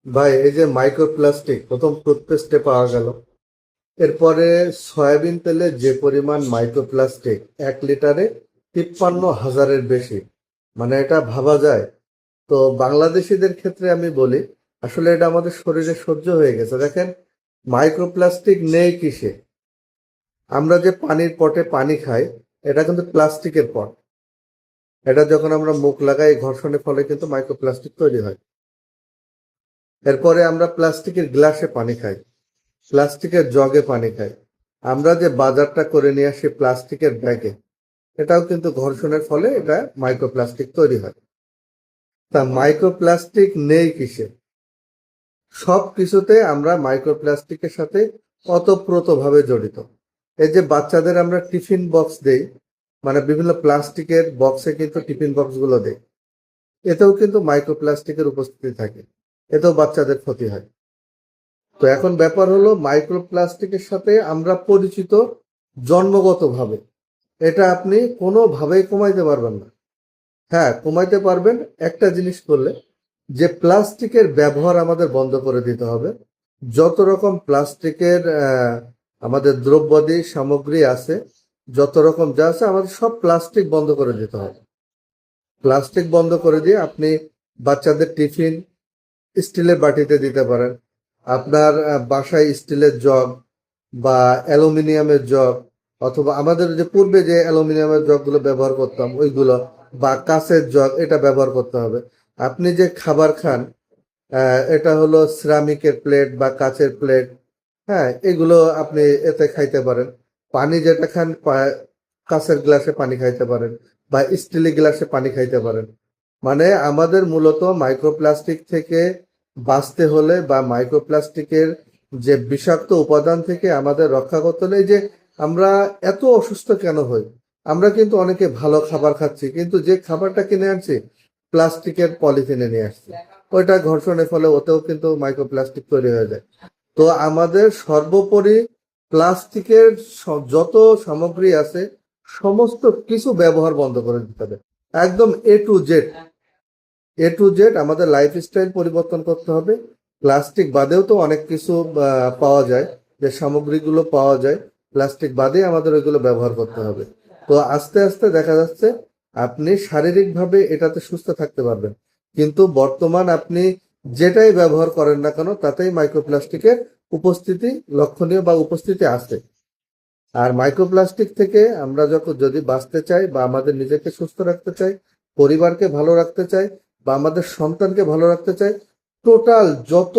ভাই, এই যে মাইক্রোপ্লাস্টিক প্রথম টুথপেস্টে পাওয়া গেল, এরপরে সয়াবিন তেলে যে পরিমাণ মাইক্রোপ্লাস্টিক 1 লিটারে 53,000-এর বেশি। মানে এটা ভাবা যায়? তো বাংলাদেশিদের ক্ষেত্রে আমি বলি, আসলে এটা আমাদের শরীরে সহ্য হয়ে গেছে। দেখেন, মাইক্রোপ্লাস্টিক নেই কিসে? আমরা যে পানির পটে পানি খাই, এটা কিন্তু প্লাস্টিকের পট। এটা যখন আমরা মুখ লাগাই, ঘর্ষণের ফলে কিন্তু মাইক্রোপ্লাস্টিক তৈরি হয়। এরপরে আমরা প্লাস্টিকের গ্লাসে পানি খাই, প্লাস্টিকের জগে পানি খাই। আমরা যে বাজারটা করে নিয়ে আসি প্লাস্টিকের ব্যাগে, এটাও কিন্তু ঘর্ষণের ফলে এটা মাইক্রোপ্লাস্টিক তৈরি হয়। তা মাইক্রোপ্লাস্টিক নেই কিসে? সব কিছুতে আমরা মাইক্রোপ্লাস্টিকের সাথে ওতপ্রোতভাবে জড়িত। এই যে বাচ্চাদের আমরা টিফিন বক্স দেই, মানে বিভিন্ন প্লাস্টিকের বক্সে কিন্তু টিফিন বক্সগুলো দেই, এতেও কিন্তু মাইক্রোপ্লাস্টিকের উপস্থিতি থাকে, এতেও বাচ্চাদের ক্ষতি হয়। তো এখন ব্যাপার হলো, মাইক্রোপ্লাস্টিকের সাথে আমরা পরিচিত জন্মগতভাবে। এটা আপনি কোনোভাবেই কমাইতে পারবেন না। হ্যাঁ, কমাইতে পারবেন একটা জিনিস করলে, যে প্লাস্টিকের ব্যবহার আমাদের বন্ধ করে দিতে হবে। যত রকম প্লাস্টিকের আমাদের দ্রব্যাদি সামগ্রী আছে, যত রকম যা আছে, আমাদের সব প্লাস্টিক বন্ধ করে দিতে হবে। প্লাস্টিক বন্ধ করে দিয়ে আপনি বাচ্চাদের টিফিন স্টিলের বাটিতে দিতে পারেন। আপনার বাসায় স্টিলের জগ বা অ্যালুমিনিয়ামের জগ, অথবা আমাদের যে পূর্বে যে অ্যালুমিনিয়ামের জগগুলো ব্যবহার করতাম ওইগুলো, বা কাঁচের জগ, এটা ব্যবহার করতে হবে। আপনি যে খাবার খান, এটা হলো সিরামিকের প্লেট বা কাঁচের প্লেট। হ্যাঁ, এগুলো আপনি এতে খাইতে পারেন। পানি যেটা খান, কাঁচের গ্লাসে পানি খাইতে পারেন, বা স্টিলের গ্লাসে পানি খাইতে পারেন। মানে আমাদের মূলত মাইক্রোপ্লাস্টিক থেকে বাঁচতে হলে, বা মাইক্রোপ্লাস্টিকের যে বিষাক্ত উপাদান থেকে আমাদের রক্ষা করতে হলে, এই যে আমরা এত অসুস্থ কেন হই? আমরা কিন্তু অনেকে ভালো খাবার খাচ্ছি, কিন্তু যে খাবারটা কিনে আনছি প্লাস্টিকের পলিথিনে নিয়ে আসছি, ওইটা ঘর্ষণের ফলে ওতেও কিন্তু মাইক্রোপ্লাস্টিক তৈরি হয়ে যায়। তো আমাদের সর্বোপরি প্লাস্টিকের যত সামগ্রী আছে, সমস্ত কিছু ব্যবহার বন্ধ করে দিতে হবে। একদম A to Z, A to Z আমাদের লাইফস্টাইল পরিবর্তন করতে হবে। প্লাস্টিক বাদেও তো অনেক কিছু পাওয়া যায়, যে সামগ্রীগুলো পাওয়া যায় প্লাস্টিক বাদে, আমাদের ওইগুলো ব্যবহার করতে হবে। তো আস্তে আস্তে দেখা যাচ্ছে আপনি শারীরিকভাবে এটাতে সুস্থ থাকতে পারবেন, কিন্তু বর্তমান আপনি যেটাই ব্যবহার করেন না কেন, তাতেই মাইক্রোপ্লাস্টিকের উপস্থিতি লক্ষণীয়, বা উপস্থিতি আছে। আর মাইক্রোপ্লাস্টিক থেকে আমরা যখন যদি বাঁচতে চাই, বা আমাদের নিজেকে সুস্থ রাখতে চাই, পরিবারকে ভালো রাখতে চাই, বা আমাদের সন্তানকে ভালো রাখতে চাই, টোটাল যত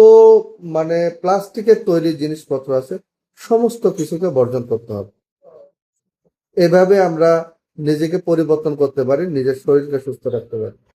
মানে প্লাস্টিকের তৈরি জিনিসপত্র আছে, সমস্ত কিছুকে বর্জন করতে হবে। এভাবে আমরা নিজেকে পরিবর্তন করতে পারি, নিজের শরীরকে সুস্থ রাখতে পারি।